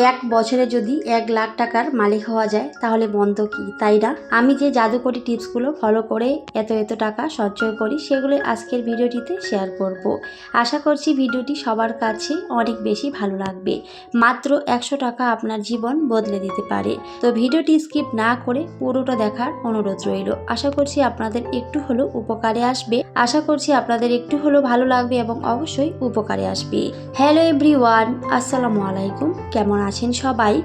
এক বছরে যদি 1 লাখ টাকার মালিক হওয়া যায় তাহলে মন্দ কি, তাই না? আমি যে জাদুকরি টিপসগুলো ফলো করে এত টাকা সঞ্চয় করি সেগুলো আজকের ভিডিওটিতে শেয়ার করব। আশা করছি ভিডিওটি সবার কাছে অনেক বেশি ভালো লাগবে। মাত্র 100 টাকা আপনার জীবন বদলে দিতে পারে। তো ভিডিওটি স্কিপ না করে পুরোটা দেখার অনুরোধ রইল। আশা করছি আপনাদের একটু হলেও উপকারে আসবে, আশা করছি আপনাদের একটু হলেও ভালো লাগবে এবং অবশ্যই উপকারে আসবে। হ্যালো এভরিওয়ান, আসসালামু আলাইকুম। কেমন আছেন সবাই?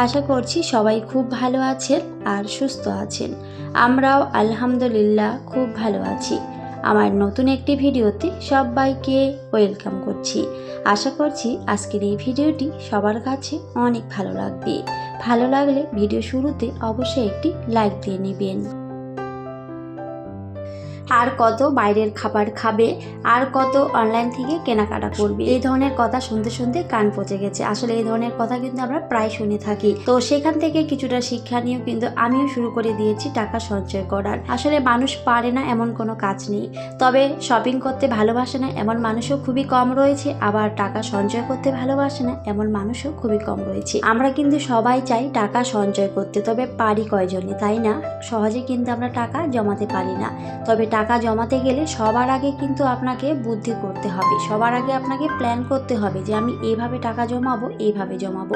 আশা করছি সবাই খুব ভালো আছেন আর সুস্থ আছেন। আমরাও আলহামদুলিল্লাহ খুব ভালো আছি। আমার নতুন একটি ভিডিওতে সবাইকে ওয়েলকাম করছি। আশা করছি আজকের এই ভিডিওটি সবার কাছে অনেক ভালো লাগবে। ভালো লাগলে ভিডিও শুরুতে অবশ্যই একটি লাইক দিয়ে নেবেন। আর কত বাইরের খাবার খাবে, আর কত অনলাইন থেকে কেনাকাটা করবে, এই ধরনের কথা শুনতে শুনতে কান পচে গেছে। আসলে এই ধরনের কথা কিন্তু আমরা প্রায় শুনে থাকি। তো সেখান থেকে কিছুটা শিক্ষা নিয়েও কিন্তু আমিও শুরু করে দিয়েছি টাকা সঞ্চয় করার। আসলে মানুষ পারে না এমন কোনো কাজ নেই, তবে শপিং করতে ভালোবাসে না এমন মানুষও খুবই কম রয়েছে, আবার টাকা সঞ্চয় করতে ভালোবাসে না এমন মানুষও খুবই কম রয়েছে। আমরা কিন্তু সবাই চাই টাকা সঞ্চয় করতে, তবে পারি কয়জনে, তাই না? সহজে কিন্তু আমরা টাকা জমাতে পারি না। তবে টাকা জমাতে গেলে সবার আগে কিন্তু আপনাকে বুদ্ধি করতে হবে, সবার আগে আপনাকে প্ল্যান করতে হবে যে আমি এইভাবে টাকা জমাবো, এইভাবে জমাবো।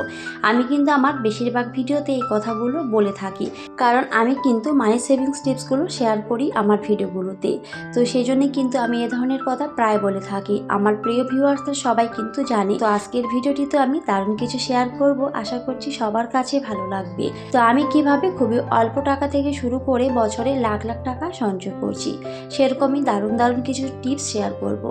আমি কিন্তু আমার বেশিরভাগ ভিডিওতে এই কথাগুলো বলে থাকি, কারণ আমি কিন্তু মানি সেভিংস টিপসগুলো শেয়ার করি আমার ভিডিওগুলোতে। তো সেই জন্যই কিন্তু আমি এ ধরনের কথা প্রায় বলে থাকি। আমার প্রিয় ভিউয়ার্সরা সবাই কিন্তু জানে। তো আজকের ভিডিওটিতে আমি দারুণ কিছু শেয়ার করব, আশা করছি সবার কাছে ভালো লাগবে। তো আমি কিভাবে খুবই অল্প টাকা থেকে শুরু করে বছরে লাখ লাখ টাকা সঞ্চয় করছি, সেরকমই দারুণ কিছু টিপস শেয়ার করব।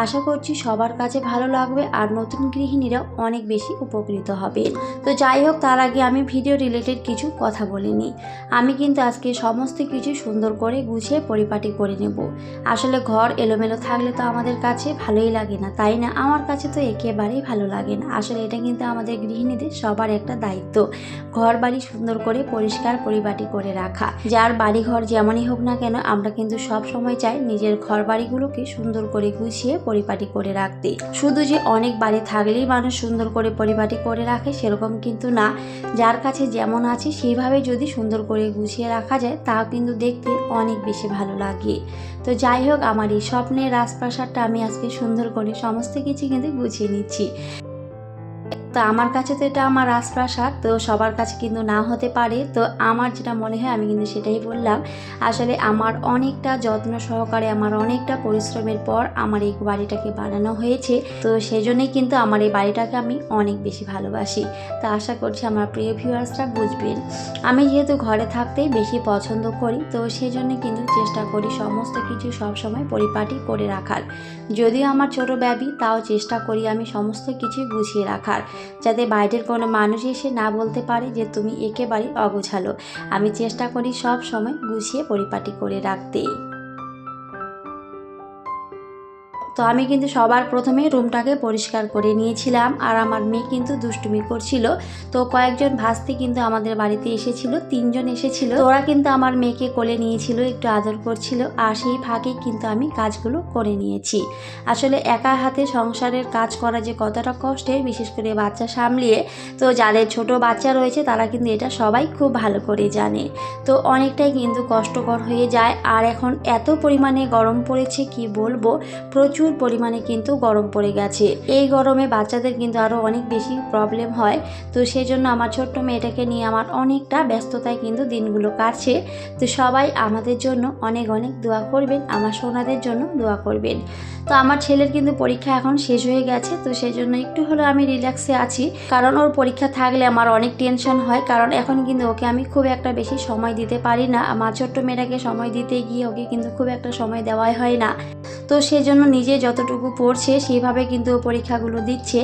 আশা করছি সবার কাছে ভালো লাগবে আর নতুন গৃহিণীরা অনেক বেশি উপকৃত হবে। তো যাই হোক, তার আগে আমি ভিডিও রিলেটেড কিছু কথা বলে নিই। আমি কিন্তু আজকে সমস্ত কিছু সুন্দর করে গুছিয়ে পরিপাটি করে নেব। আসলে ঘর এলোমেলো থাকলে তো আমাদের কাছে ভালোই লাগে না, তাই না? আমার কাছে তো একেবারেই ভালো লাগে না। আসলে এটা কিন্তু আমাদের গৃহিণীদের সবার একটা দায়িত্ব, ঘর বাড়ি সুন্দর করে পরিষ্কার পরিপাটি করে রাখা। যার বাড়ি ঘর যেমনই হোক না কেন, আমরা কিন্তু সব সময় চাই নিজের ঘর বাড়িগুলোকে সুন্দর করে গুছিয়ে পরিপাটি করে রাখতে। শুধু যে অনেক বাড়ি থাকলেই মানুষ সুন্দর করে পরিপাটি করে রাখে সেরকম কিন্তু না। যার কাছে যেমন আছে সেইভাবে যদি সুন্দর করে গুছিয়ে রাখা যায় তা কিন্তু দেখতে অনেক বেশি ভালো লাগে। তো যাই হোক, আমার এই স্বপ্নের রাজপ্রাসাদটা আমি আজকে সুন্দর করে সমস্ত কিছু কিন্তু গুছিয়ে নিচ্ছি। তো আমার কাছে তো এটা আমার রাজপ্রাসাদ, তো সবার কাছে কিন্তু না হতে পারে। তো আমার যেটা মনে হয় আমি কিন্তু সেটাই বললাম। আসলে আমার অনেকটা যত্ন সহকারে, আমার অনেকটা পরিশ্রমের পর আমার এই বাড়িটাকে বানানো হয়েছে। তো সেই জন্যই কিন্তু আমার এই বাড়িটাকে আমি অনেক বেশি ভালোবাসি। তো আশা করছি আমার প্রিয় ভিউয়ার্সরা বুঝবেন। আমি যেহেতু ঘরে থাকতেই বেশি পছন্দ করি, তো সেই জন্য কিন্তু চেষ্টা করি সমস্ত কিছু সবসময় পরিপাটি করে রাখার। যদিও আমার ছোট বেবি, তাও চেষ্টা করি আমি সমস্ত কিছু গুছিয়ে রাখার, যাতে বাইরের কোনো মানুষ এসে না বলতে পারে যে তুমি একেবারে অগোছালো। আমি চেষ্টা করি সব সময় গুছিয়ে পরিপাটি করে রাখতে। তো আমি কিন্তু সবার প্রথমে রুমটাকে পরিষ্কার করে নিয়েছিলাম, আর আমার মেয়ে কিন্তু দুষ্টুমি করছিল। তো কয়েকজন ভাস্তি কিন্তু আমাদের বাড়িতে এসেছিল, 3 জন এসেছিল। তো ওরা কিন্তু আমার মেয়েকে কোলে নিয়েছিল, একটু আদর করছিল, আর সেই ফাঁকে কিন্তু আমি কাজগুলো করে নিয়েছি। আসলে একা হাতে সংসারের কাজ করা যে কতটা কষ্টের, বিশেষ করে বাচ্চা সামলিয়ে। তো যাদের ছোট বাচ্চা রয়েছে তারা কিন্তু এটা সবাই খুব ভালো করে জানে। তো অনেকটাই কিন্তু কষ্টকর হয়ে যায়। আর এখন এত পরিমাণে গরম পড়েছে কি বলবো, প্রচুর পরিমাণে কিন্তু গরম পড়ে গেছে। এই গরমে বাচ্চাদের কিন্তু আরো অনেক বেশি প্রবলেম হয়। তো সেই জন্য আমার ছোট্ট মেয়েটাকে নিয়ে আমার অনেকটা ব্যস্ততায় কিন্তু দিনগুলো কাটছে। তো সবাই আমাদের জন্য অনেক দোয়া করবেন, আমার সোনাদের জন্য দোয়া করবেন। তো আমার ছেলের কিন্তু পরীক্ষা এখন শেষ হয়ে গেছে, তো সেই জন্য একটু হলেও আমি রিল্যাক্সে আছি। কারণ ওর পরীক্ষা থাকলে আমার অনেক টেনশন হয়, কারণ এখন কিন্তু ওকে আমি খুব একটা বেশি সময় দিতে পারি না। আমার ছোট্ট মেয়েটাকে সময় দিতে গিয়ে ওকে কিন্তু খুব একটা সময় দেওয়াই হয় না। তো সেজন্য নিজে যতটুকু পড়ছে সেইভাবে কিন্তু পরীক্ষাগুলো দিচ্ছে।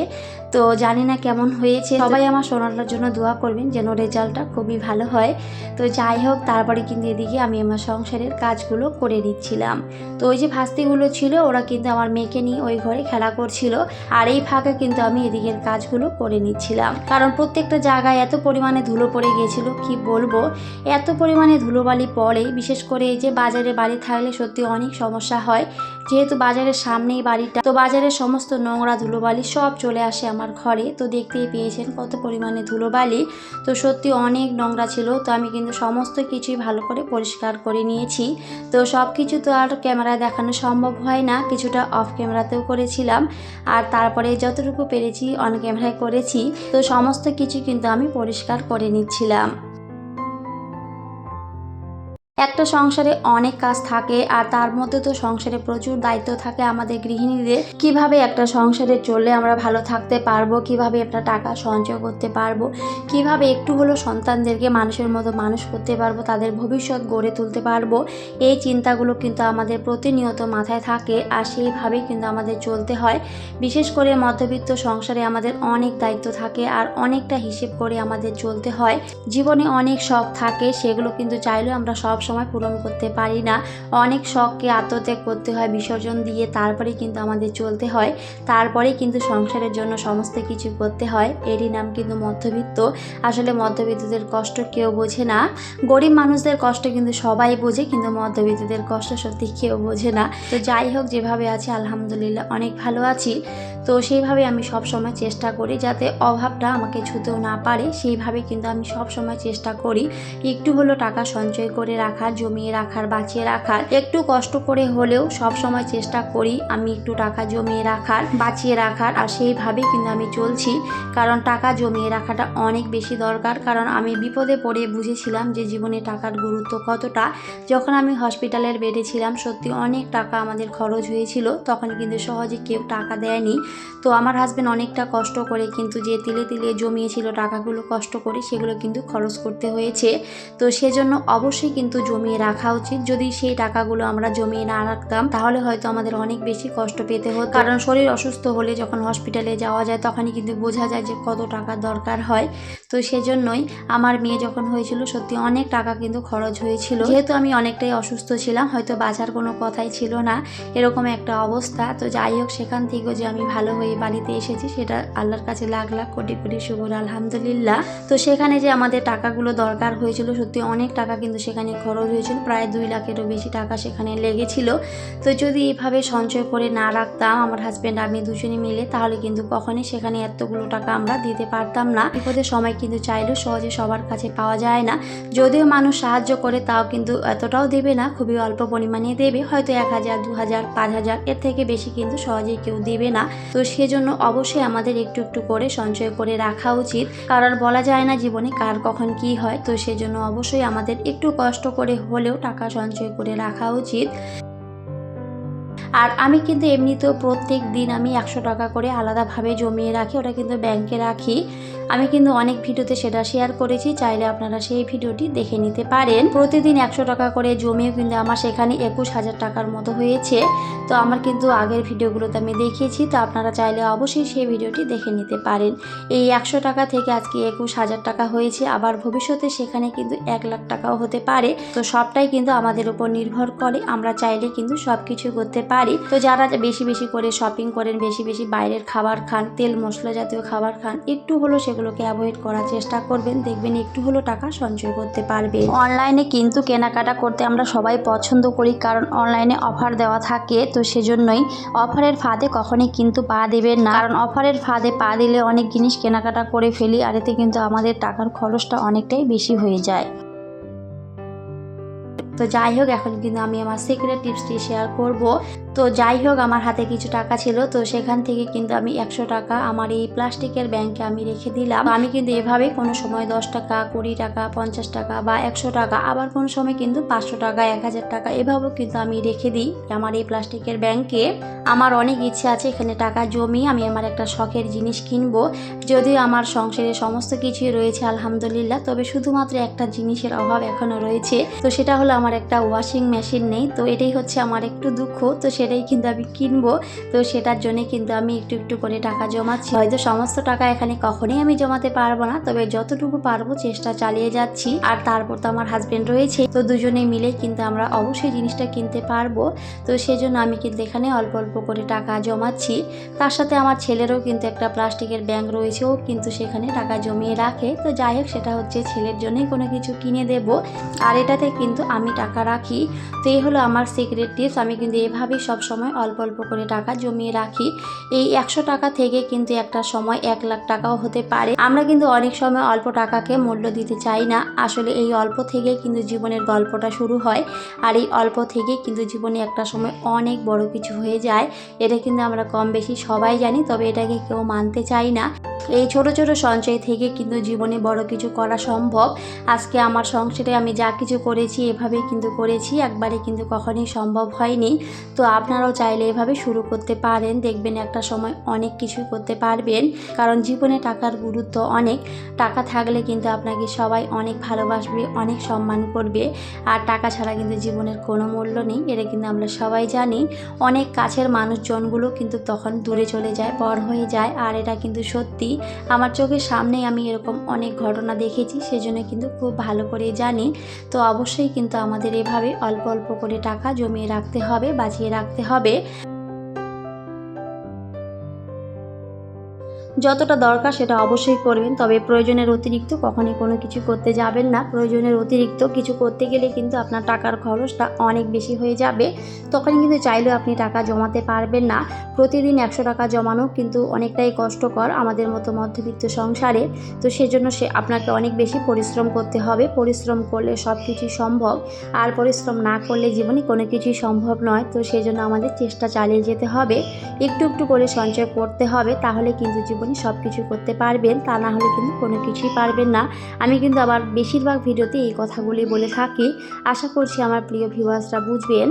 তো জানি না কেমন হয়েছে, সবাই আমার সোনাটার জন্য দোয়া করবেন যেন রেজাল্টটা খুবই ভালো হয়। তো যাই হোক, তারপরে কিন্তু এদিকে আমি আমার সংসারের কাজগুলো করে নিচ্ছিলাম। তো ওই যে ভাস্তিগুলো ছিল ওরা কিন্তু আমার মেয়েকে নিয়ে ওই ঘরে খেলা করছিল, আর এই ফাঁকে কিন্তু আমি এদিকের কাজগুলো করে নিচ্ছিলাম। কারণ প্রত্যেকটা জায়গায় এত পরিমাণে ধুলো পড়ে গিয়েছিল কি বলবো, এত পরিমাণে ধুলোবালি পড়ে। বিশেষ করে এই যে বাজারে বাড়ি থাকলে সত্যি অনেক সমস্যা হয়, যেহেতু বাজারের সামনেই বাড়িটা। তো বাজারের সমস্ত নোংরা ধুলোবালি সব চলে আসে আমার আমার ঘরে। তো দেখতেই পেয়েছেন কত পরিমাণে ধুলোবালি, তো সত্যি অনেক নোংরা ছিল। তো আমি কিন্তু সমস্ত কিছুই ভালো করে পরিষ্কার করে নিয়েছি। তো সব কিছু তো আর ক্যামেরায় দেখানো সম্ভব হয় না, কিছুটা অফ ক্যামেরাতেও করেছিলাম, আর তারপরে যতটুকু পেরেছি অন ক্যামেরায় করেছি। তো সমস্ত কিছু কিন্তু আমি পরিষ্কার করে নিচ্ছিলাম। একটা সংসারে অনেক কাজ থাকে, আর তার মধ্যে তো সংসারে প্রচুর দায়িত্ব থাকে আমাদের গৃহিণীদের। কিভাবে একটা সংসারে চললে আমরা ভালো থাকতে পারবো, কিভাবে একটা টাকা সঞ্চয় করতে পারবো, কিভাবে একটু হলেও সন্তানদেরকে মানুষের মতো মানুষ করতে পারবো, তাদের ভবিষ্যৎ গড়ে তুলতে পারবো, এই চিন্তাগুলো কিন্তু আমাদের প্রতিনিয়ত মাথায় থাকে, আর সেইভাবেই কিন্তু আমাদের চলতে হয়। বিশেষ করে মধ্যবিত্ত সংসারে আমাদের অনেক দায়িত্ব থাকে, আর অনেকটা হিসেব করে আমাদের চলতে হয়। জীবনে অনেক শখ থাকে, সেগুলো কিন্তু চাইলেও আমরা সব সময় পূরণ করতে পারি না। অনেক শখকে আত্মত্যাগ করতে হয়, বিসর্জন দিয়ে তারপরে কিন্তু আমাদের চলতে হয়, তারপরে কিন্তু সংসারের জন্য সমস্ত কিছু করতে হয়। এরই নাম কিন্তু মধ্যবিত্ত। আসলে মধ্যবিত্তদের কষ্ট কেউ বোঝে না, গরিব মানুষদের কষ্ট কিন্তু সবাই বোঝে, কিন্তু মধ্যবিত্তদের কষ্ট সত্যি কেউ বোঝে না। তো যাই হোক, যেভাবে আছি আলহামদুলিল্লাহ অনেক ভালো আছি। তো সেইভাবে আমি সব সময় চেষ্টা করি যাতে অভাবটা আমাকে ছুঁতেও না পারে, সেইভাবে কিন্তু আমি সব সময় চেষ্টা করি একটু হলেও টাকা সঞ্চয় করে রাখার, জমিয়ে রাখার, বাঁচিয়ে রাখার। একটু কষ্ট করে হলেও সব সময় চেষ্টা করি আমি একটু টাকা জমিয়ে রাখার, বাঁচিয়ে রাখার, আর সেইভাবেই কিন্তু আমি চলছি। কারণ টাকা জমিয়ে রাখাটা অনেক বেশি দরকার। কারণ আমি বিপদে পড়ে বুঝেছিলাম যে জীবনে টাকার গুরুত্ব কতটা। যখন আমি হসপিটালের বেডে ছিলাম, সত্যি অনেক টাকা আমাদের খরচ হয়েছিল, তখন কিন্তু সহজে কেউ টাকা দেয়নি। তো আমার হাজব্যান্ড অনেকটা কষ্ট করে কিন্তু যে তিলে তিলে জমিয়েছিল টাকাগুলো কষ্ট করে, সেগুলো কিন্তু খরচ করতে হয়েছে। তো সেজন্য অবশ্যই কিন্তু জমিয়ে রাখা উচিত। যদি সেই টাকাগুলো আমরা জমিয়ে না রাখতাম তাহলে হয়তো আমাদের অনেক বেশি কষ্ট পেতে হতো। কারণ শরীর অসুস্থ হলে যখন হসপিটালে যাওয়া যায় তখনই কিন্তু বোঝা যায় যে কত টাকার দরকার হয়। তো সেজন্যই আমার মেয়ে যখন হয়েছিল সত্যি অনেক টাকা কিন্তু খরচ হয়েছিল। যেহেতু আমি অনেকটাই অসুস্থ ছিলাম, হয়তো বাঁচার কোনো কথাই ছিল না, এরকম একটা অবস্থা। তো যাই হোক, সেখান থেকেও যে আমি ভালো হয়ে বাড়িতে এসেছি সেটা আল্লাহর কাছে লাখ লাখ কোটি কোটি শুকর আলহামদুলিল্লাহ। তো সেখানে যে আমাদের টাকাগুলো দরকার হয়েছিল, সত্যি অনেক টাকা কিন্তু সেখানে খরচ হয়েছিল, প্রায় 2 লাখেরও বেশি টাকা সেখানে লেগেছিল। তো যদি এভাবে সঞ্চয় করে না রাখতাম আমার হাজব্যান্ড আমি দুজনে মিলে, তাহলে কিন্তু কখনই সেখানে এতগুলো টাকা আমরা দিতে পারতাম না। বিপদের সময় কিন্তু চাইলেও সহজে সবার কাছে পাওয়া যায় না। যদিও মানুষ সাহায্য করে তাও কিন্তু এতটাও দেবে না, খুবই অল্প পরিমাণে দেবে, হয়তো 1000, 2000, 5000, এর থেকে বেশি কিন্তু সহজেই কেউ দেবে না। তো সেজন্য অবশ্যই আমাদের একটু একটু করে সঞ্চয় করে রাখা উচিত, কারণ বলা যায় না জীবনে কার কখন কি হয়। তো সেজন্য অবশ্যই আমাদের একটু কষ্ট করে হলেও টাকা সঞ্চয় করে রাখা উচিত। আর আমি কিন্তু এমনিতেও প্রত্যেক দিন আমি 100 টাকা করে আলাদাভাবে জমিয়ে রাখি, ওটা কিন্তু ব্যাংকে রাখি। আমি কিন্তু অনেক ভিডিওতে সেটা শেয়ার করেছি, চাইলে আপনারা সেই ভিডিওটি দেখে নিতে পারেন। প্রতিদিন 100 টাকা করে জমিয়ে কিন্তু আমার সেখানে 21,000 টাকার মতো হয়েছে। তো আমার কিন্তু আগের ভিডিওগুলোতে আমি দেখিয়েছি, তো আপনারা চাইলে অবশ্যই সেই ভিডিওটি দেখে নিতে পারেন। এই 100 টাকা থেকে আজকে 21,000 টাকা হয়েছে, আবার ভবিষ্যতে সেখানে কিন্তু 1 লাখ টাকাও হতে পারে। তো সবটাই কিন্তু আমাদের উপর নির্ভর করে, আমরা চাইলে কিন্তু সব কিছু করতে পারি। তো যারা বেশি বেশি করে শপিং করেন, বেশি বেশি বাইরের খাবার খান, তেল মশলা জাতীয় খাবার খান, একটু হলেও সেগুলোকে অ্যাভয়েড করার চেষ্টা করবেন, দেখবেন একটু হলেও টাকা সঞ্চয় করতে পারবেন। অনলাইনে কিন্তু কেনাকাটা করতে আমরা সবাই পছন্দ করি, কারণ অনলাইনে অফার দেওয়া থাকে। তো সেজন্যই অফারের ফাঁদে কখনই কিন্তু পা দেবেন না, কারণ অফারের ফাঁদে পা দিলে অনেক জিনিস কেনাকাটা করে ফেলি, আর এতে কিন্তু আমাদের টাকার খরচটা অনেকটাই বেশি হয়ে যায়। তো যাই হোক, এখন কিন্তু আমি আমার সিক্রেট টিপসটি শেয়ার করব। তো যাই হোক, আমার হাতে কিছু টাকা ছিল, তো সেখান থেকে কিন্তু আমি 100 টাকা আমার এই প্লাস্টিকের ব্যাংকে আমি রেখে দিলাম। আমি কিন্তু এভাবে কোনো সময় 10 টাকা, 20 টাকা, 50 টাকা বা 100 টাকা, আবার কোনো সময় কিন্তু 500 টাকা, 1000 টাকা এভাবেও কিন্তু আমি রেখে দিই আমার এই প্লাস্টিকের ব্যাংকে। আমার অনেক ইচ্ছে আছে এখানে টাকা জমিয়ে আমি আমার একটা শখের জিনিস কিনবো। যদিও আমার সংসারে সমস্ত কিছুই রয়েছে আলহামদুলিল্লাহ, তবে শুধুমাত্র একটা জিনিসের অভাব এখনো রয়েছে, তো সেটা হলো আমার একটা ওয়াশিং মেশিন নেই। তো এটাই হচ্ছে আমার একটু দুঃখ, তো সেটাই কিন্তু আমি কিনবো। তো সেটার জন্য কিন্তু আমি একটু একটু করে টাকা জমাচ্ছি। হয়তো সমস্ত টাকা এখানে কখনোই আমি জমাতে পারবো না, তবে যতটুকু পারবো চেষ্টা চালিয়ে যাচ্ছি। আর তারপর তো আমার হাজবেন্ড রয়েছে, তো দুজনে মিলে কিন্তু আমরা অবশ্যই জিনিসটা কিনতে পারবো। তো সেজন্য আমি কিন্তু এখানে অল্প অল্প করে টাকা জমাচ্ছি। তার সাথে আমার ছেলেরও কিন্তু একটা প্লাস্টিকের ব্যাংক রয়েছে, ও কিন্তু সেখানে টাকা জমিয়ে রাখে। তো যাই হোক, সেটা হচ্ছে ছেলের জন্যই কোনো কিছু কিনে দেব। আর এটাতে কিন্তু আমি টাকা রাখি। তো এই হলো আমার সিক্রেট টিপস। আমি কিন্তু এভাবেই সবসময় অল্প অল্প করে টাকা জমিয়ে রাখি। এই 100 টাকা থেকে কিন্তু একটা সময় 1 লাখ টাকাও হতে পারে। আমরা কিন্তু অনেক সময় অল্প টাকাকে মূল্য দিতে চাই না। আসলে এই অল্প থেকেই কিন্তু জীবনের গল্পটা শুরু হয়, আর এই অল্প থেকেই কিন্তু জীবনে একটা সময় অনেক বড় কিছু হয়ে যায়। এটা কিন্তু আমরা কম বেশি সবাই জানি, তবে এটাকে কেউ মানতে চাই না। এই ছোট ছোট সঞ্চয় থেকে কিন্তু জীবনে বড় কিছু করা সম্ভব। আজকে আমার সংসারে আমি যা কিছু করেছি এভাবেই কিন্তু করেছি, একবারে কিন্তু কখনোই সম্ভব হয়নি। তো আপনারাও চাইলে এভাবে শুরু করতে পারেন, দেখবেন একটা সময় অনেক কিছু করতে পারবেন। কারণ জীবনে টাকার গুরুত্ব অনেক। টাকা থাকলে কিন্তু আপনাকে সবাই অনেক ভালোবাসবে, অনেক সম্মান করবে। আর টাকা ছাড়া কিন্তু জীবনের কোনো মূল্য নেই, এটা কিন্তু আমরা সবাই জানি। অনেক কাছের মানুষজনগুলো কিন্তু তখন দূরে চলে যায়, পর হয়ে যায়, আর এটা কিন্তু সত্যি। আমার চোখের সামনেই আমি এরকম অনেক ঘটনা দেখেছি, সেজন্য কিন্তু খুব ভালো করে জানি। তো অবশ্যই কিন্তু আমাদের এভাবে অল্প অল্প করে টাকা জমিয়ে রাখতে হবে, বাঁচিয়ে রাখতে হবে। যতটা দরকার সেটা অবশ্যই করবেন, তবে প্রয়োজনের অতিরিক্ত কখনোই কোনো কিছু করতে যাবেন না। প্রয়োজনের অতিরিক্ত কিছু করতে গেলে কিন্তু আপনার টাকার খরচটা অনেক বেশি হয়ে যাবে, তখন কিন্তু চাইলেও আপনি টাকা জমাতে পারবেন না। প্রতিদিন 100 টাকা জমানো কিন্তু অনেকটাই কষ্টকর আমাদের মতো মধ্যবিত্ত সংসারে। তো সেজন্য আপনাকে অনেক বেশি পরিশ্রম করতে হবে। পরিশ্রম করলে সব কিছুই সম্ভব, আর পরিশ্রম না করলে জীবনে কোনো কিছুই সম্ভব নয়। তো সেজন্য আমাদের চেষ্টা চালিয়ে যেতে হবে, একটু একটু করে সঞ্চয় করতে হবে, তাহলে কিন্তু জীবনে সব কিছু করতে পারবেন। তা না হলে কিন্তু কোনো কিছুই পারবেন না। আমি কিন্তু আবার বেশিরভাগ ভিডিওতে এই কথাগুলি বলে থাকি। আশা করছি আমার প্রিয় ভিউয়ার্সরা বুঝবেন।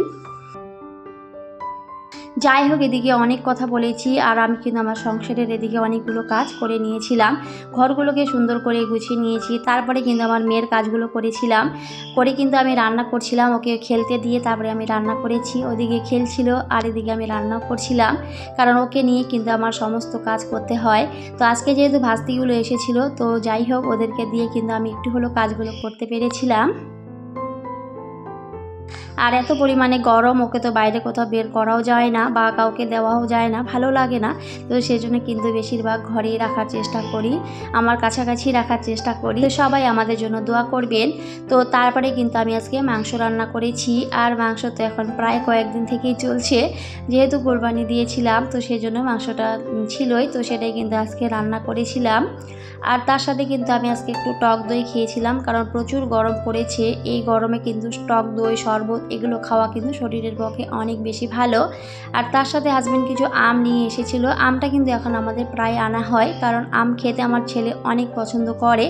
যাই হোক, এদিকে অনেক কথা বলেছি, আর আমি কিন্তু আমার সংসারের এদিকে অনেকগুলো কাজ করে নিয়েছিলাম। ঘরগুলোকে সুন্দর করে গুছিয়ে নিয়েছি, তারপরে কিন্তু আমার মেয়ের কাজগুলো করেছিলাম। করে কিন্তু আমি রান্না করছিলাম, ওকে খেলতে দিয়ে তারপরে আমি রান্না করেছি। ওদিকে খেলছিল আর এদিকে আমি রান্নাও করছিলাম, কারণ ওকে নিয়ে কিন্তু আমার সমস্ত কাজ করতে হয়। তো আজকে যেহেতু ভাস্তিগুলো এসেছিল, তো যাই হোক ওদেরকে দিয়ে কিন্তু আমি একটু হলেও কাজগুলো করতে পেরেছিলাম। আর এত পরিমাণে গরম, ওকে তো বাইরে কোথাও বের করাও যায় না বা কাউকে দেওয়াও যায় না, ভালো লাগে না। তো সেজন্য কিন্তু বেশিরভাগ ঘরেই রাখার চেষ্টা করি, আমার কাছাকাছি রাখার চেষ্টা করি। তো সবাই আমাদের জন্য দোয়া করবেন। তো তারপরে কিন্তু আমি আজকে মাংস রান্না করেছি, আর মাংস তো এখন প্রায় কয়েকদিন থেকেই চলছে, যেহেতু কোরবানি দিয়েছিলাম তো সেজন্য মাংসটা ছিলই, তো সেটাই কিন্তু আজকে রান্না করেছিলাম। আর তার সাথে কিন্তু আমি আজকে একটু টক দই খেয়েছিলাম, কারণ প্রচুর গরম পড়েছে। এই গরমে কিন্তু টক দই, শরবত এগুলো খাওয়া কিন্তু শরীরের পক্ষে অনেক বেশি ভালো। আর তার সাথে হাজব্যান্ড কিছু আম নিয়ে এসেছিল। আমটা কিন্তু এখন আমাদের প্রায় আনা হয়, কারণ আম খেতে আমার ছেলে অনেক পছন্দ করে।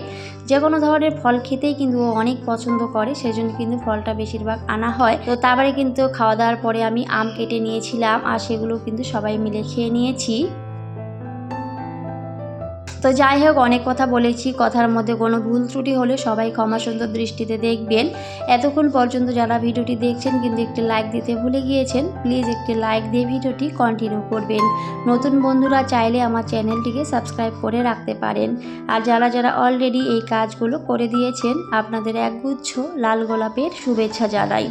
যে কোনো ধরনের ফল খেতেই কিন্তু ও অনেক পছন্দ করে, সেজন্য কিন্তু ফলটা বেশিরভাগ আনা হয়। তো তারপরে কিন্তু খাওয়া দাওয়ার পরে আমি আম কেটে নিয়েছিলাম, আর সেগুলো কিন্তু সবাই মিলে খেয়ে নিয়েছি। তো যাই হোক, অনেক কথা বলেছি, কথার মধ্যে কোনো ভুল ত্রুটি হলে সবাই ক্ষমা সুন্দর দৃষ্টিতে দেখবেন। এতক্ষণ পর্যন্ত যারা ভিডিওটি দেখছেন কিন্তু একটি লাইক দিতে ভুলে গিয়েছেন, প্লিজ একটি লাইক দিয়ে ভিডিওটি কন্টিনিউ করবেন। নতুন বন্ধুরা চাইলে আমার চ্যানেলটিকে সাবস্ক্রাইব করে রাখতে পারেন। আর যারা যারা অলরেডি এই কাজগুলো করে দিয়েছেন, আপনাদের একগুচ্ছ লাল গোলাপের শুভেচ্ছা জানাই।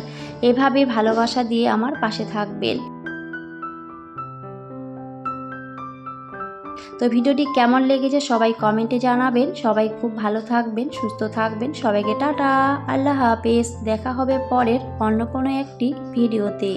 এভাবে ভালোবাসা দিয়ে আমার পাশে থাকবেন। তো ভিডিওটি কেমন লেগেছে সবাই কমেন্টে জানাবেন। সবাই খুব ভালো থাকবেন, সুস্থ থাকবেন। সবাইকে টাটা, আল্লাহ হাফেজ। দেখা হবে পরের অন্য কোনো একটি ভিডিওতে।